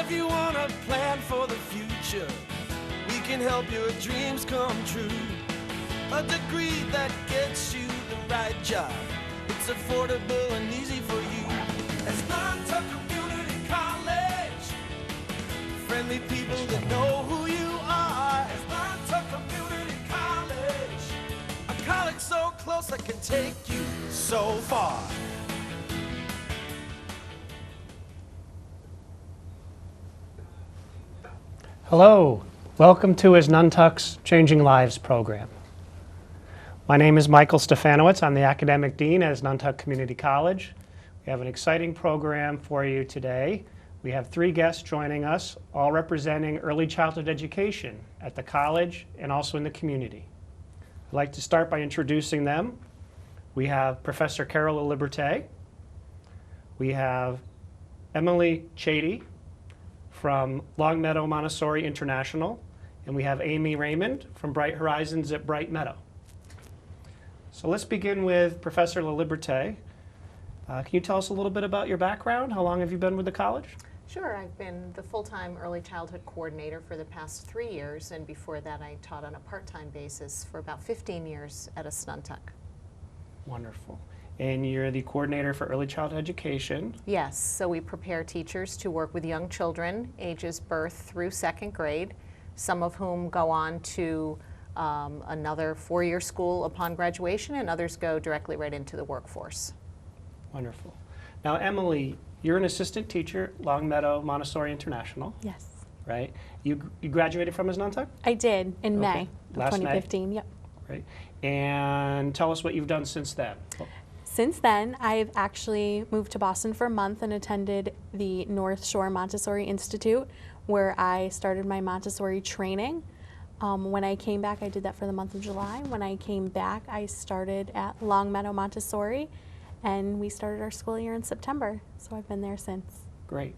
If you want to plan for the future, we can help your dreams come true. A degree that gets you the right job. It's affordable and easy for you. Asnuntuck Community College. Friendly people that know who you are. Asnuntuck Community College. A college so close I can take you so far. Hello, welcome to Asnuntuck's Changing Lives program. My name is Michael Stefanowitz. I'm the Academic Dean at Asnuntuck Community College. We have an exciting program for you today. We have 3 guests joining us, all representing early childhood education at the college and also in the community. I'd like to start by introducing them. We have Professor Carol Liberté. We have Emily Chady from Longmeadow Montessori International, and we have Amy Raymond from Bright Horizons at Bright Meadow. So let's begin with Professor Liberté. Can you tell us a little bit about your background? How long have you been with the college? Sure, I've been the full-time early childhood coordinator for the past 3 years, and before that I taught on a part-time basis for about 15 years at Asnuntuck. Wonderful. And you're the coordinator for early childhood education. Yes, so we prepare teachers to work with young children, ages birth through 2nd grade, some of whom go on to another 4-year school upon graduation, and others go directly right into the workforce. Wonderful. Now, Emily, you're an assistant teacher at Longmeadow Montessori International. Yes. Right? You graduated from Asnuntuck? I did in May of Last 2015. May? Yep. Right. And tell us what you've done since then. Since then, I've actually moved to Boston for a month and attended the North Shore Montessori Institute, where I started my Montessori training. When I came back, I did that for the month of July. When I came back, I started at Longmeadow Montessori, and we started our school year in September, so I've been there since. Great.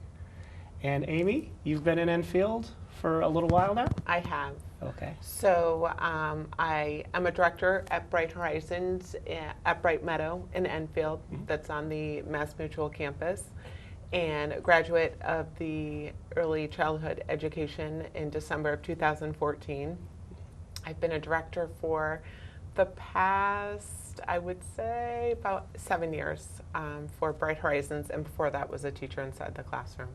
And Amy, you've been in Enfield for a little while now? I have. Okay. So I am a director at Bright Horizons at Bright Meadow in Enfield, that's on the Mass Mutual campus, and a graduate of the early childhood education in December of 2014. I've been a director for the past, I would say, about 7 years for Bright Horizons, and before that was a teacher inside the classroom.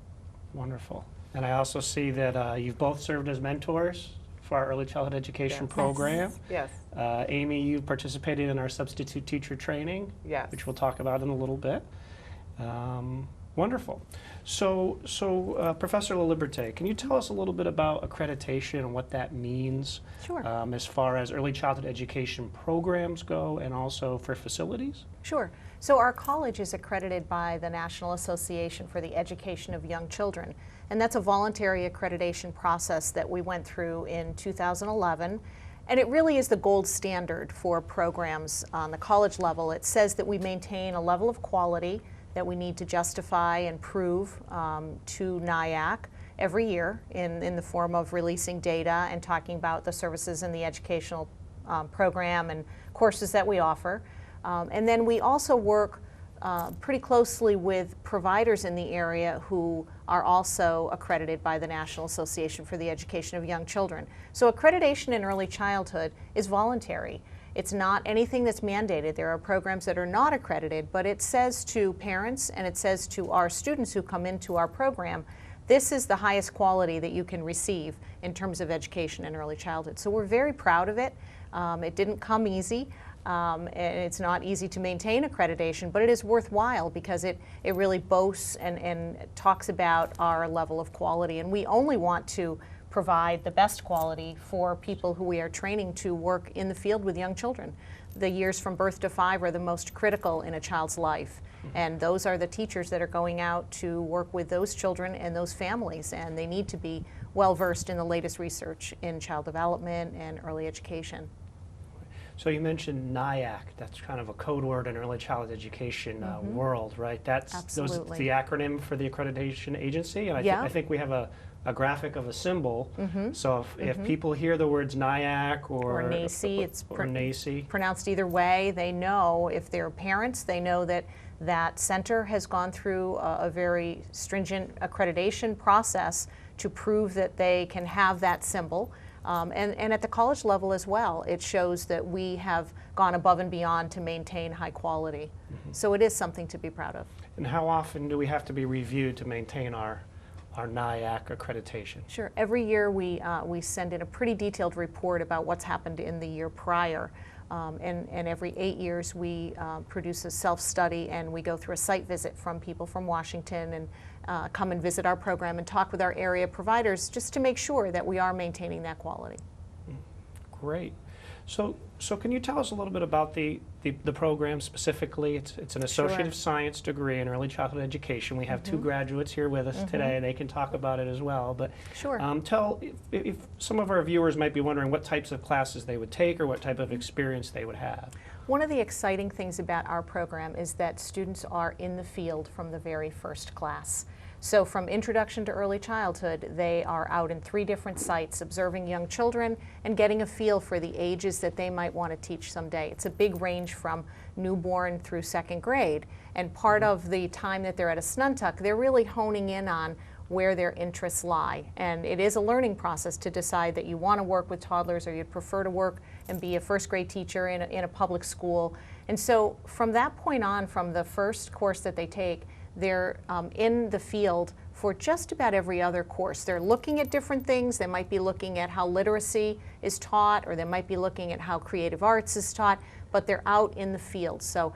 Wonderful. And I also see that you've both served as mentors for our early childhood education program. Yes. Amy, you participated in our substitute teacher training, Yes. which we'll talk about in a little bit. Wonderful. So Professor Liberté, can you tell us a little bit about accreditation and what that means? Sure. As far as early childhood education programs go and also for facilities? Sure. So our college is accredited by the National Association for the Education of Young Children, and that's a voluntary accreditation process that we went through in 2011. And it really is the gold standard for programs on the college level. It says that we maintain a level of quality that we need to justify and prove to NIAC every year in the form of releasing data and talking about the services in the educational program and courses that we offer. And then we also work pretty closely with providers in the area who are also accredited by the National Association for the Education of Young Children. So accreditation in early childhood is voluntary. It's not anything that's mandated. There are programs that are not accredited, but it says to parents and it says to our students who come into our program, this is the highest quality that you can receive in terms of education in early childhood. So we're very proud of it. It didn't come easy. And it's not easy to maintain accreditation, but it is worthwhile because it really boasts and talks about our level of quality. And we only want to provide the best quality for people who we are training to work in the field with young children. The years from birth to 5 are the most critical in a child's life. And those are the teachers that are going out to work with those children and those families. And they need to be well versed in the latest research in child development and early education. So you mentioned NIAC. That's kind of a code word in early childhood education world, right? That's Absolutely. the acronym for the accreditation agency. And Yeah. I think we have a a graphic of a symbol. So if people hear the words NIAC Or NACI, it's or NACI, pronounced either way. They know, if they're parents, they know that that center has gone through a very stringent accreditation process to prove that they can have that symbol. And at the college level as well, it shows that we have gone above and beyond to maintain high quality. So it is something to be proud of. and how often do we have to be reviewed to maintain our NIAC accreditation? Sure. Every year we send in a pretty detailed report about what's happened in the year prior. And every 8 years we produce a self-study, and we go through a site visit from people from Washington and come and visit our program and talk with our area providers just to make sure that we are maintaining that quality. Great. So can you tell us a little bit about the program specifically? It's an Associate of Science degree in Early Childhood Education. We have two graduates here with us today. They can talk about it as well. But Sure. Tell if some of our viewers might be wondering what types of classes they would take or what type of experience they would have. One of the exciting things about our program is that students are in the field from the very first class. So from introduction to early childhood, they are out in 3 different sites observing young children and getting a feel for the ages that they might want to teach someday. It's a big range from newborn through 2nd grade. And part of the time that they're at Asnuntuck, they're really honing in on where their interests lie. And it is a learning process to decide that you want to work with toddlers or you'd prefer to work and be a 1st grade teacher in a public school. And so from that point on, from the first course that they take, they're in the field for just about every other course. They're looking at different things. They might be looking at how literacy is taught, or they might be looking at how creative arts is taught, but they're out in the field. So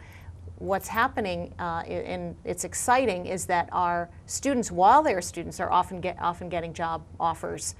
what's happening, and it's exciting, is that our students, while they're students, are often getting job offers.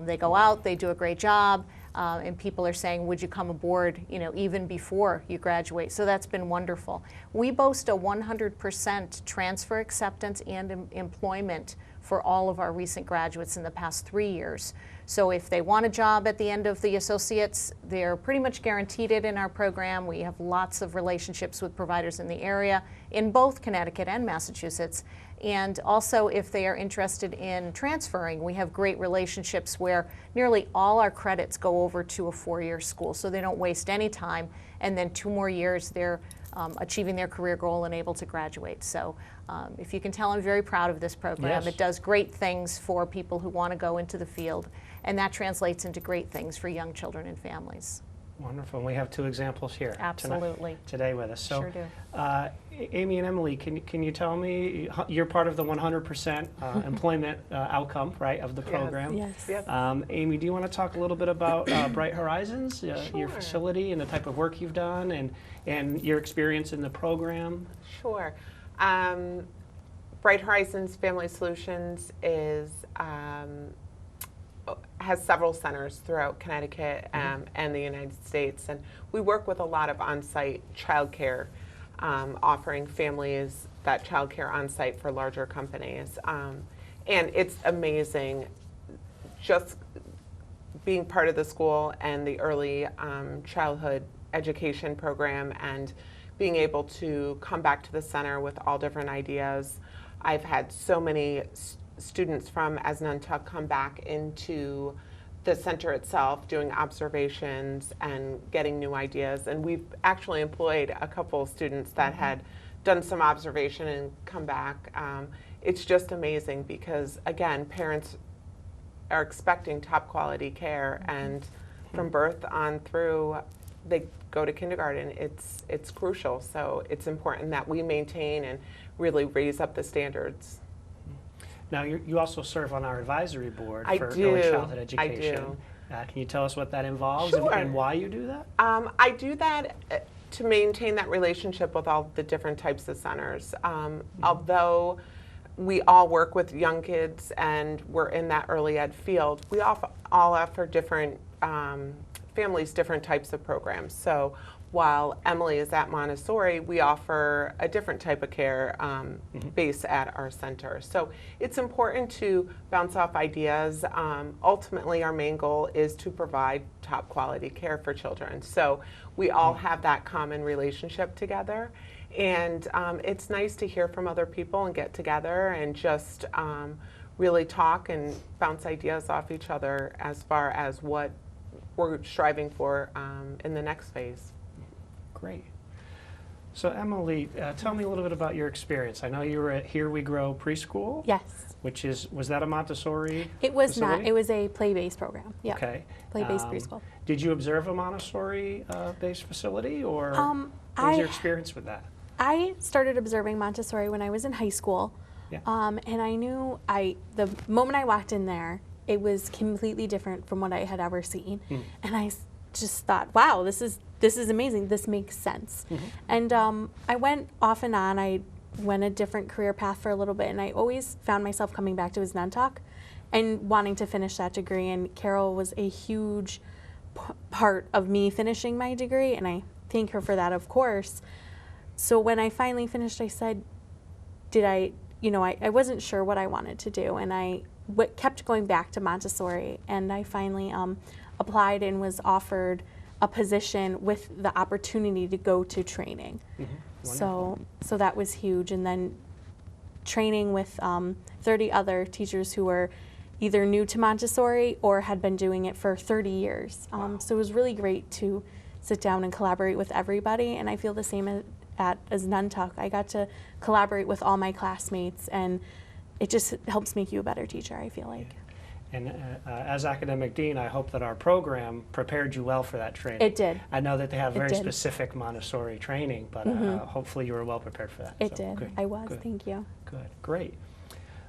They go out, they do a great job, and people are saying, would you come aboard, even before you graduate? So that's been wonderful. We boast a 100% transfer acceptance and employment for all of our recent graduates in the past 3 years. So if they want a job at the end of the associates, they're pretty much guaranteed it in our program. We have lots of relationships with providers in the area in both Connecticut and Massachusetts. And also, if they are interested in transferring, we have great relationships where nearly all our credits go over to a 4-year school, so they don't waste any time. And then 2 more years, they're achieving their career goal and able to graduate. So if you can tell, I'm very proud of this program. Yes. It does great things for people who want to go into the field, and that translates into great things for young children and families. Wonderful. And we have 2 examples here Absolutely. today with us. So, Sure do. Amy and Emily, can you tell me, you're part of the 100% employment outcome, right, of the program? Yes. Yep. Amy, do you want to talk a little bit about Bright Horizons, your Sure. facility, and the type of work you've done, and your experience in the program? Sure. Bright Horizons Family Solutions has several centers throughout Connecticut and the United States, and we work with a lot of on-site childcare, offering families that childcare on-site for larger companies. And it's amazing just being part of the school and the early childhood education program, and being able to come back to the center with all different ideas. I've had so many students from Asnuntuck come back into the center itself, doing observations and getting new ideas. And we've actually employed a couple of students that had done some observation and come back. It's just amazing because, again, parents are expecting top quality care, and from birth on through they go to kindergarten, it's crucial. So it's important that we maintain and really raise up the standards. Now, you also serve on our advisory board I for do. early childhood I education. do. Can you tell us what that involves Sure. and why you do that? I do that to maintain that relationship with all the different types of centers. Although we all work with young kids and we're in that early ed field, we all offer different families different types of programs. So while Emily is at Montessori, we offer a different type of care base at our center. So it's important to bounce off ideas. Ultimately, our main goal is to provide top quality care for children. So we all have that common relationship together. And it's nice to hear from other people and get together and just really talk and bounce ideas off each other as far as what we're striving for in the next phase. Great. So Emily, tell me a little bit about your experience. I know you were at Here We Grow Preschool. Yes. Which was that a Montessori It was facility? not. It was a play-based program. Yeah. Okay. Play-based preschool. Did you observe a Montessori-based facility, or what was your experience with that? I started observing Montessori when I was in high school. Yeah. And I knew the moment I walked in there, it was completely different from what I had ever seen. And I just thought, wow, this is amazing. This makes sense. And I went off and on. I went a different career path for a little bit, and I always found myself coming back to Asnuntuck and wanting to finish that degree. And Carol was a huge part of me finishing my degree, and I thank her for that, of course. So when I finally finished, I said, I wasn't sure what I wanted to do, and I kept going back to Montessori, and I finally applied and was offered a position with the opportunity to go to training. So that was huge, and then training with 30 other teachers who were either new to Montessori or had been doing it for 30 years. So it was really great to sit down and collaborate with everybody, and I feel the same at Asnuntuck. I got to collaborate with all my classmates, and it just helps make you a better teacher, I feel like. And as academic dean, I hope that our program prepared you well for that training. It did. I know that they have It very did. specific Montessori training, but hopefully you were well prepared for that. It So, did. good, I was. good, Thank you. Good. Great.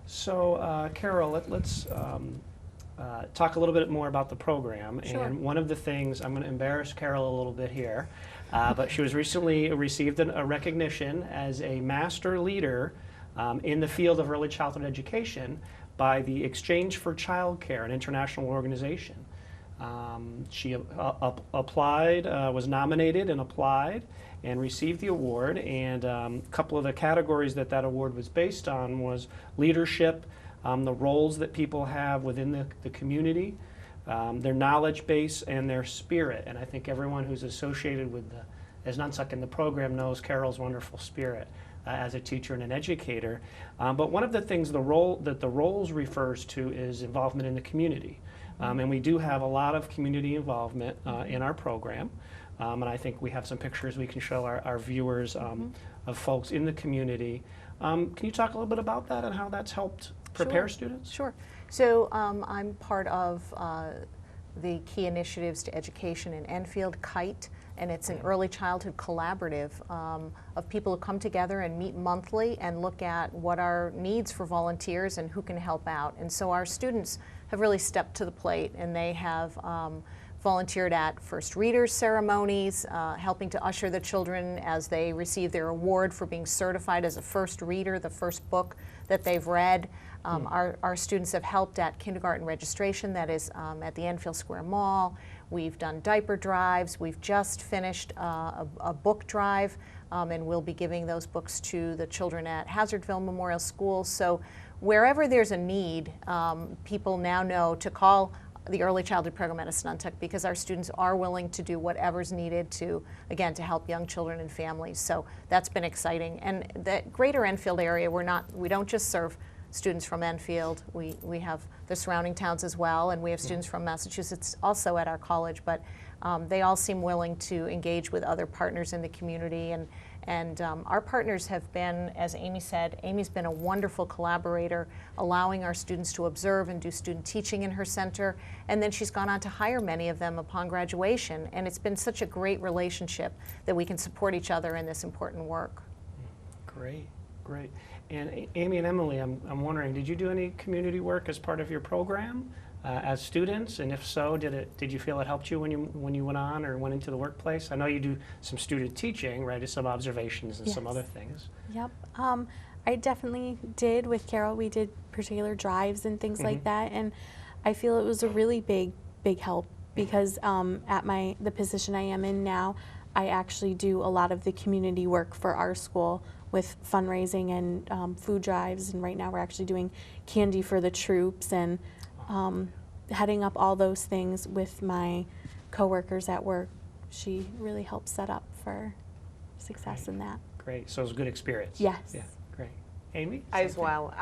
So, Carol, let's talk a little bit more about the program. Sure. And one of the things, I'm going to embarrass Carol a little bit here, but she was recently received a recognition as a master leader in the field of early childhood education by the Exchange for Childcare, an international organization. She applied, was nominated and applied and received the award, and a couple of the categories that award was based on was leadership, the roles that people have within the community, their knowledge base, and their spirit. And I think everyone who's associated with Asnuntuck in the program knows Carol's wonderful spirit as a teacher and an educator. But one of the things the roles refers to is involvement in the community. And we do have a lot of community involvement in our program. And I think we have some pictures we can show our viewers of folks in the community. Can you talk a little bit about that and how that's helped prepare students? Sure. So I'm part of the key initiatives to education in Enfield, KITE, and it's an early childhood collaborative of people who come together and meet monthly and look at what are needs for volunteers and who can help out. And so our students have really stepped to the plate, and they have volunteered at first readers ceremonies, helping to usher the children as they receive their award for being certified as a first reader, the first book that they've read. Our students have helped at kindergarten registration, that is at the Enfield Square Mall. We've done diaper drives. We've just finished a book drive, and we'll be giving those books to the children at Hazardville Memorial School. So wherever there's a need, people now know to call the early childhood program at Asnuntuck, because our students are willing to do whatever's needed to, again, to help young children and families. So that's been exciting. And the greater Enfield area, we don't just serve students from Enfield. We have the surrounding towns as well, and we have students from Massachusetts also at our college, but they all seem willing to engage with other partners in the community. And our partners have been, as Amy said, Amy's been a wonderful collaborator, allowing our students to observe and do student teaching in her center. And then she's gone on to hire many of them upon graduation. And it's been such a great relationship that we can support each other in this important work. Great, great. And Amy and Emily, I'm wondering, did you do any community work as part of your program as students? And if so, did you feel it helped you when you went on or went into the workplace? I know you do some student teaching, right? Some observations and some other things. Yep. I definitely did with Carol. We did particular drives and things like that, and I feel it was a really big help, because at the position I am in now, I actually do a lot of the community work for our school with fundraising and food drives, and right now we're actually doing candy for the troops and heading up all those things with my coworkers at work. She really helped set up for success in that. Great. So it was a good experience. Yes. Yeah. Great. Amy? As Same thing? well.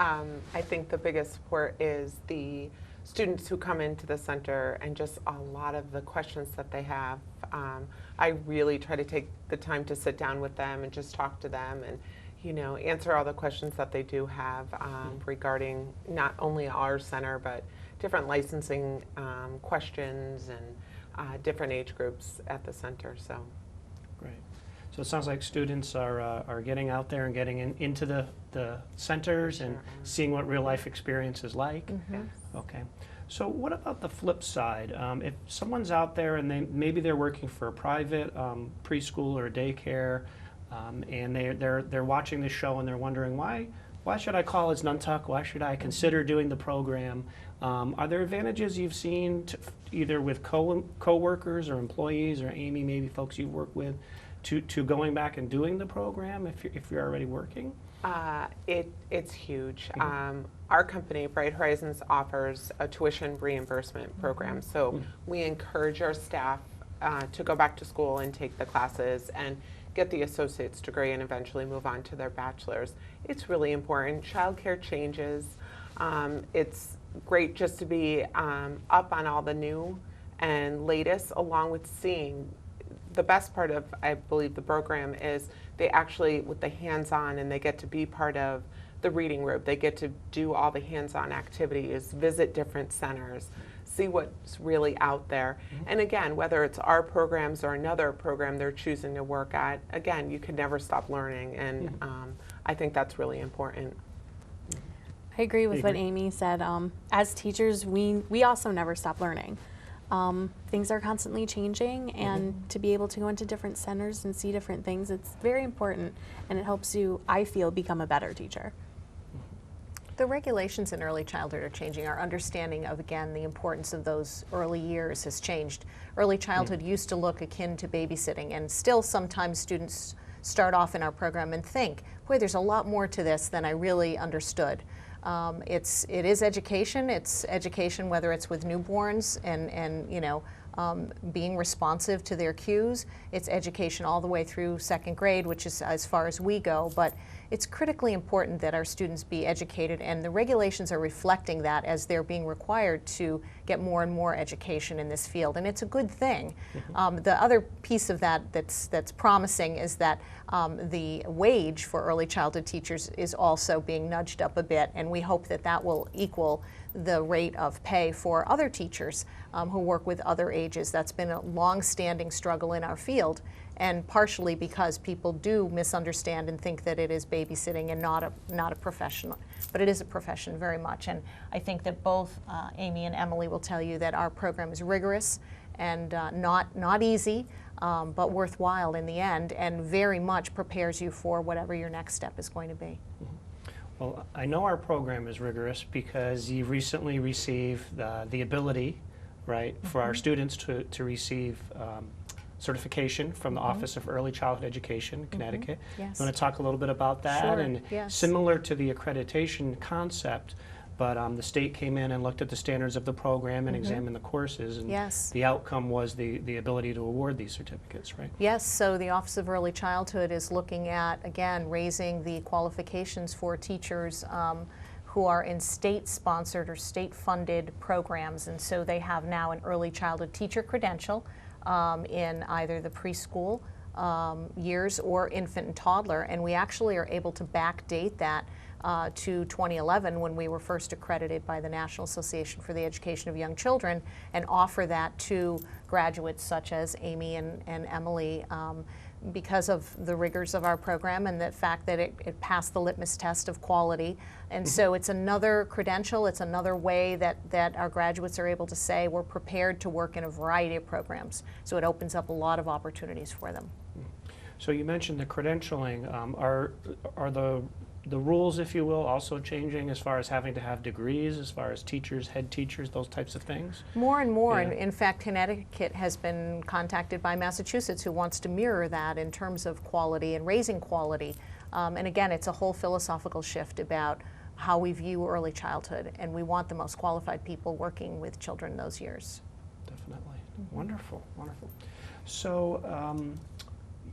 I think the biggest support is the students who come into the center and just a lot of the questions that they have. I really try to take the time to sit down with them and just talk to them and, you know, answer all the questions that they do have regarding not only our center, but different licensing questions and different age groups at the center. So. Great. So it sounds like students are getting out there and getting into the centers and seeing what real life experience is like. Yes. Okay. So what about the flip side? If someone's out there and maybe they're working for a private preschool or daycare, and they're watching this show and they're wondering why should I call Asnuntuck? Why should I consider doing the program? Are there advantages you've seen either with co-workers or employees, or Amy, maybe folks you've worked with, to going back and doing the program if you're already working? It's huge. Our company, Bright Horizons, offers a tuition reimbursement program. So we encourage our staff to go back to school and take the classes and get the associate's degree and eventually move on to their bachelor's. It's really important. Childcare changes. It's great just to be up on all the new and latest, along with seeing. The best part of, I believe, the program is they actually, with the hands-on, and they get to be part of the reading group. They get to do all the hands-on activities, visit different centers, see what's really out there. And again, whether it's our programs or another program they're choosing to work at, again, you can never stop learning, and I think that's really important. I agree with what Amy said. As teachers, we also never stop learning. Things are constantly changing, and to be able to go into different centers and see different things, it's very important, and it helps you, I feel, become a better teacher. The regulations in early childhood are changing. Our understanding of, again, the importance of those early years has changed. Early childhood used to look akin to babysitting, and still sometimes students start off in our program and think, boy, there's a lot more to this than I really understood. It is education. It's education whether it's with newborns and you know, being responsive to their cues. It's education all the way through second grade, which is as far as we go. But it's critically important that our students be educated, and the regulations are reflecting that as they're being required to get more and more education in this field, and it's a good thing. The other piece of that that's promising is that the wage for early childhood teachers is also being nudged up a bit, and we hope that that will equal the rate of pay for other teachers who work with other ages. That's been a long-standing struggle in our field, and partially because people do misunderstand and think that it is babysitting and not a profession, but it is a profession very much. And I think that both Amy and Emily will tell you that our program is rigorous and not easy, but worthwhile in the end, and very much prepares you for whatever your next step is going to be. Well, I know our program is rigorous because you recently received the ability, right, for our students to receive certification from the Office of Early Childhood Education in Connecticut. Yes. You want to talk a little bit about that? Sure, And yes. similar to the accreditation concept, but the state came in and looked at the standards of the program and examined the courses, and Yes. the outcome was the ability to award these certificates, right? Yes, so the Office of Early Childhood is looking at, again, raising the qualifications for teachers who are in state-sponsored or state-funded programs, and so they have now an early childhood teacher credential in either the preschool years or infant and toddler, and we actually are able to backdate that to 2011 when we were first accredited by the National Association for the Education of Young Children, and offer that to graduates such as Amy and Emily because of the rigors of our program and the fact that it passed the litmus test of quality. And so it's another credential, it's another way that our graduates are able to say we're prepared to work in a variety of programs. So it opens up a lot of opportunities for them. So you mentioned the credentialing. Are the rules, if you will, also changing as far as having to have degrees, as far as teachers, head teachers, those types of things? More and more. Yeah. In fact, Connecticut has been contacted by Massachusetts, who wants to mirror that in terms of quality and raising quality. And again, it's a whole philosophical shift about how we view early childhood, and we want the most qualified people working with children those years. Definitely. Wonderful, wonderful. So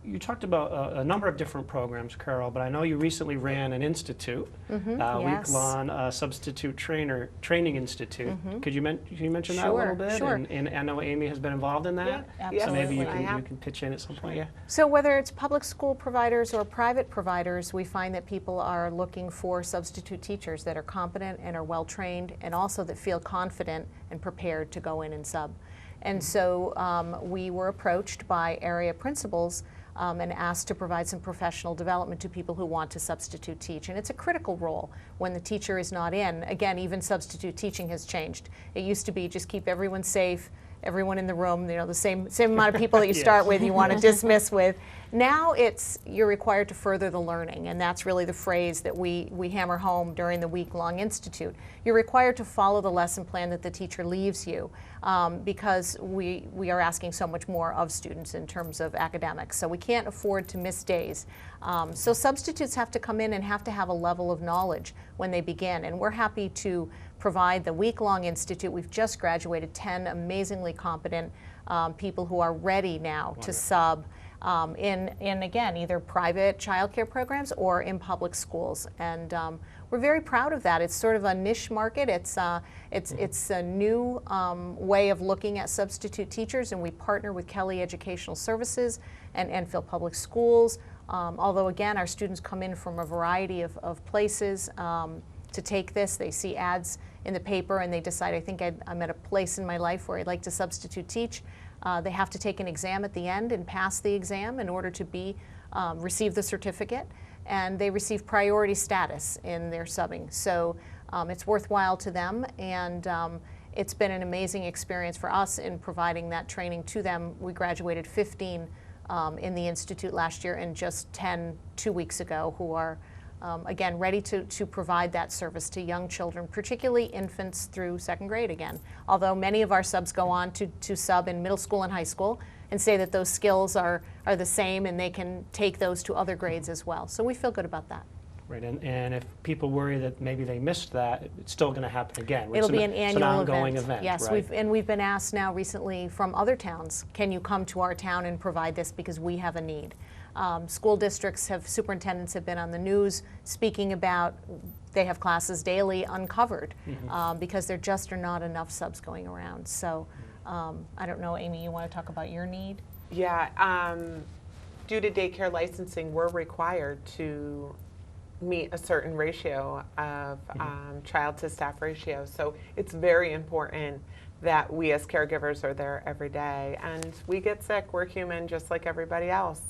you talked about a number of different programs, Carol, but I know you recently ran an institute, yes. week-long substitute training institute. Could you mention that a little bit? Sure. And I know Amy has been involved in that. Yeah, So maybe you absolutely. can pitch in at some point. Yeah. So whether it's public school providers or private providers, we find that people are looking for substitute teachers that are competent and are well-trained, and also that feel confident and prepared to go in and sub. And so we were approached by area principals and asked to provide some professional development to people who want to substitute teach. And it's a critical role when the teacher is not in. Again, even substitute teaching has changed. It used to be just keep everyone safe, everyone in the room, the same amount of people that you start with, you want to dismiss with. Now you're required to further the learning, and that's really the phrase that we hammer home during the week-long institute. You're required to follow the lesson plan that the teacher leaves you because we are asking so much more of students in terms of academics, so we can't afford to miss days. So substitutes have to come in and have to have a level of knowledge when they begin, and we're happy to provide the week-long institute. We've just graduated 10 amazingly competent people who are ready now to sub in again, either private childcare programs or in public schools. And we're very proud of that. It's sort of a niche market. It's a new way of looking at substitute teachers, and we partner with Kelly Educational Services and Enfield Public Schools. Although again, our students come in from a variety of places to take this. They see ads in the paper and they decide, I think I'm at a place in my life where I'd like to substitute teach. They have to take an exam at the end and pass the exam in order to receive the certificate, and they receive priority status in their subbing. So it's worthwhile to them, and it's been an amazing experience for us in providing that training to them. We graduated 15 in the Institute last year and just 10 2 weeks ago who are again, ready to provide that service to young children, particularly infants through second grade again. Although many of our subs go on to sub in middle school and high school and say that those skills are the same and they can take those to other grades as well. So we feel good about that. Right, and if people worry that maybe they missed that, it's still going to happen again. It'll be an annual it's an ongoing event. Yes, right? we've been asked now recently from other towns, can you come to our town and provide this because we have a need. School districts superintendents have been on the news speaking about they have classes daily uncovered because there just are not enough subs going around. So I don't know, Amy, you want to talk about your need? Yeah, due to daycare licensing, we're required to meet a certain ratio of child to staff ratio. So it's very important that we as caregivers are there every day, and we get sick, we're human just like everybody else.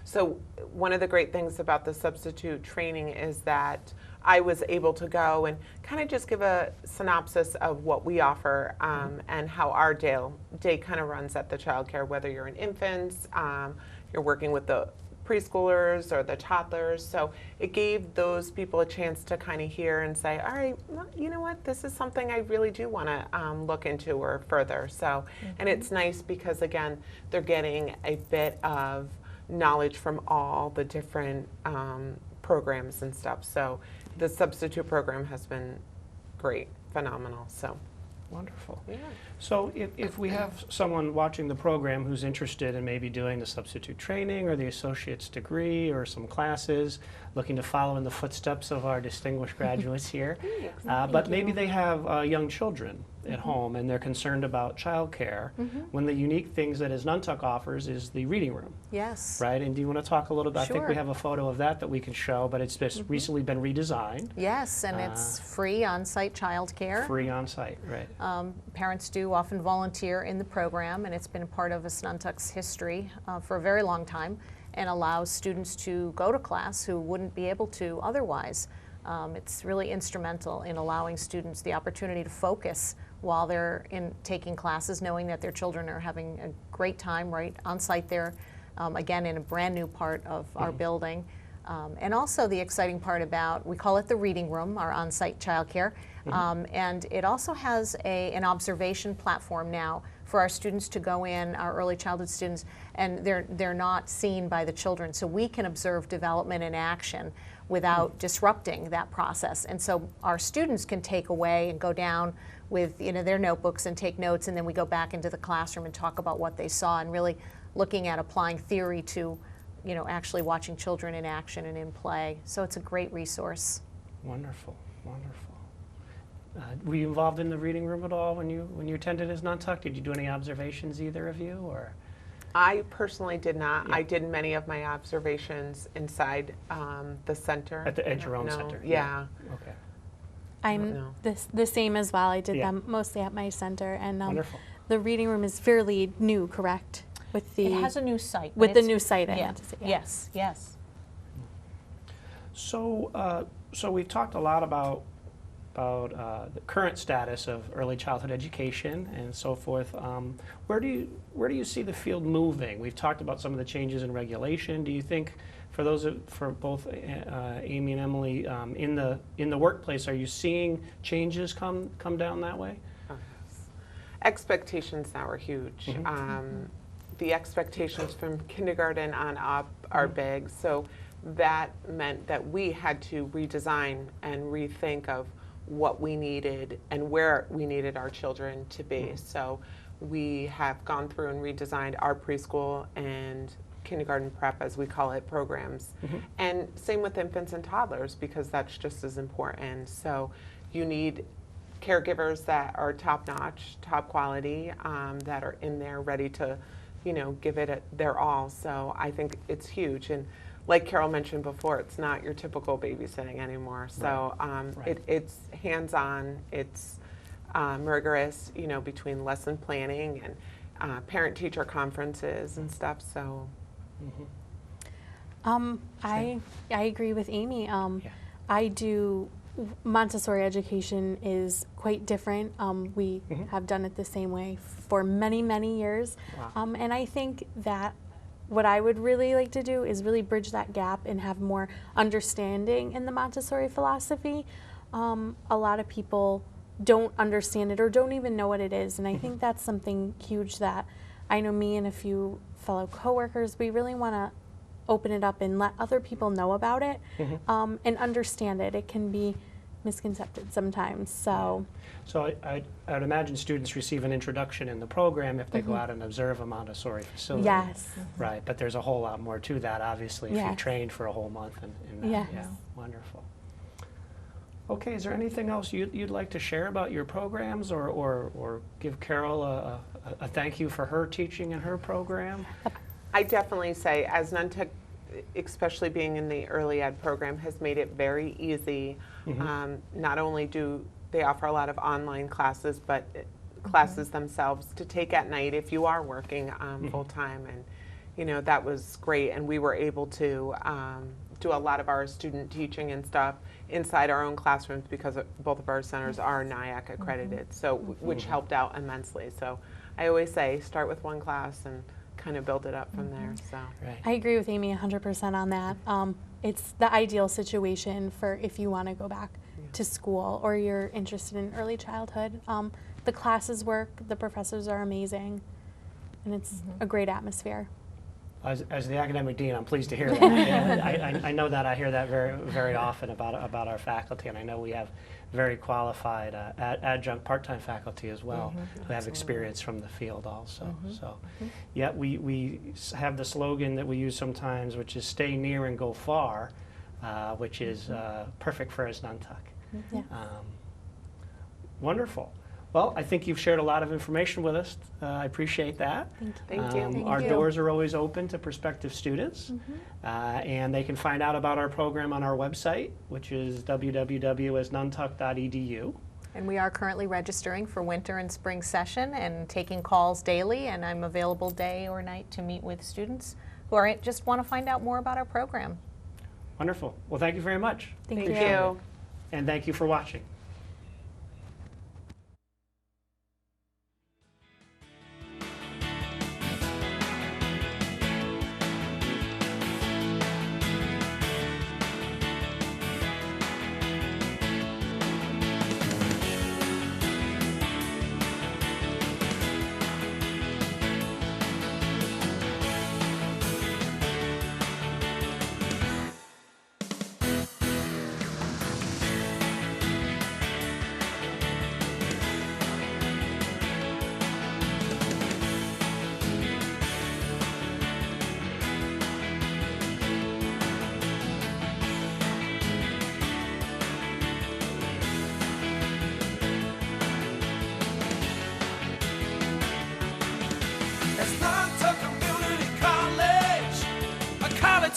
So one of the great things about the substitute training is that I was able to go and kind of just give a synopsis of what we offer and how our day kind of runs at the childcare, whether you're in infants, you're working with the preschoolers or the toddlers. So it gave those people a chance to kind of hear and say, all right, well, you know what, this is something I really do want to look into or further. So, and it's nice because again, they're getting a bit of knowledge from all the different programs and stuff. So the substitute program has been great, phenomenal. So wonderful. yeah. So if we have someone watching the program who's interested in maybe doing the substitute training or the associate's degree or some classes, looking to follow in the footsteps of our distinguished graduates here, but maybe they have young children at home and they're concerned about childcare, one of the unique things that Asnuntuck offers is the reading room. Yes. Right, and do you want to talk a little bit? I think we Sure. have a photo of that we can show, but it's just recently been redesigned. Yes, and it's free on-site childcare. Free on-site, right. Parents do often volunteer in the program, and it's been part of Asnuntuck's history for a very long time, and allows students to go to class who wouldn't be able to otherwise. It's really instrumental in allowing students the opportunity to focus while they're taking classes, knowing that their children are having a great time right on site there, again in a brand new part of our building. And also the exciting part about, we call it the reading room, our on-site childcare, and it also has an observation platform now for our students to go in, our early childhood students, and they're not seen by the children, so we can observe development in action without disrupting that process. And so our students can take away and go down with their notebooks and take notes, and then we go back into the classroom and talk about what they saw, and really looking at applying theory to actually watching children in action and in play. So it's a great resource. Wonderful, wonderful. Were you involved in the reading room at all when you attended Asnuntuck? Did you do any observations, either of you, or? I personally did not. Yeah. I did many of my observations inside the center. At your own center? Yeah. Okay. I'm No. the same as well. I did Yeah. them mostly at my center, and Wonderful. the reading room is fairly new, correct? With the It has a new site. with but the it's- new site, I Yeah. meant to say. Yeah. Yes, yes. So, so we've talked a lot about the current status of early childhood education and so forth. Where do you see the field moving? We've talked about some of the changes in regulation. Do you think, for both Amy and Emily, in the workplace, are you seeing changes come down that way? Expectations now are huge. The expectations from kindergarten on up are big, so that meant that we had to redesign and rethink of what we needed and where we needed our children to be. So we have gone through and redesigned our preschool and kindergarten prep, as we call it, programs. And same with infants and toddlers, because that's just as important. So you need caregivers that are top-notch, top quality, that are in there ready to, give it their all. So I think it's huge. And like Carol mentioned before, it's not your typical babysitting anymore. So Right. it's hands-on, it's rigorous, between lesson planning and parent-teacher conferences and stuff. So I agree with Amy. Yeah. I do Montessori education is quite different. We have done it the same way for many, many years. Wow. And I think that what I would really like to do is really bridge that gap and have more understanding in the Montessori philosophy. A lot of people don't understand it or don't even know what it is. And I think that's something huge that I know me and a few fellow coworkers, we really want to open it up and let other people know about it and understand it. It can be misconcepted sometimes. So I would imagine students receive an introduction in the program if they go out and observe a Montessori facility. yes. Right, but there's a whole lot more to that, obviously, if you're Yes. trained for a whole month in that. Yes. Yeah, wonderful. Okay, is there anything else you'd like to share about your programs, or give Carol a thank you for her teaching and her program? I definitely say, as Asnuntuck, especially being in the early ed program, has made it very easy. Not only do they offer a lot of online classes, but classes themselves to take at night if you are working full time. And, that was great. And we were able to do a lot of our student teaching and stuff inside our own classrooms because both of our centers are NIAC accredited, so which helped out immensely. So I always say, start with one class and kind of build it up from there. So Right. I agree with Amy 100% on that. It's the ideal situation for if you want to go back to school or you're interested in early childhood. The classes work, the professors are amazing, and it's a great atmosphere. As the academic dean, I'm pleased to hear that. Yeah, I know that. I hear that very, very often about our faculty, and I know we have very qualified adjunct part-time faculty as well who have experience from the field also. So, yeah, we have the slogan that we use sometimes, which is "Stay near and go far," which is perfect for Asnuntuck. Yeah. Wonderful. Well, I think you've shared a lot of information with us. I appreciate that. thank you. Our doors are always open to prospective students, and they can find out about our program on our website, which is www.asnuntuck.edu. And we are currently registering for winter and spring session and taking calls daily, and I'm available day or night to meet with students who just want to find out more about our program. Wonderful. Well, thank you very much. Thank Thank you. you. And thank you for watching.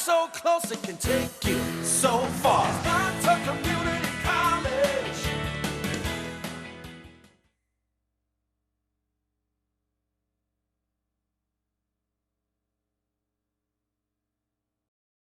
so close it can take you so far.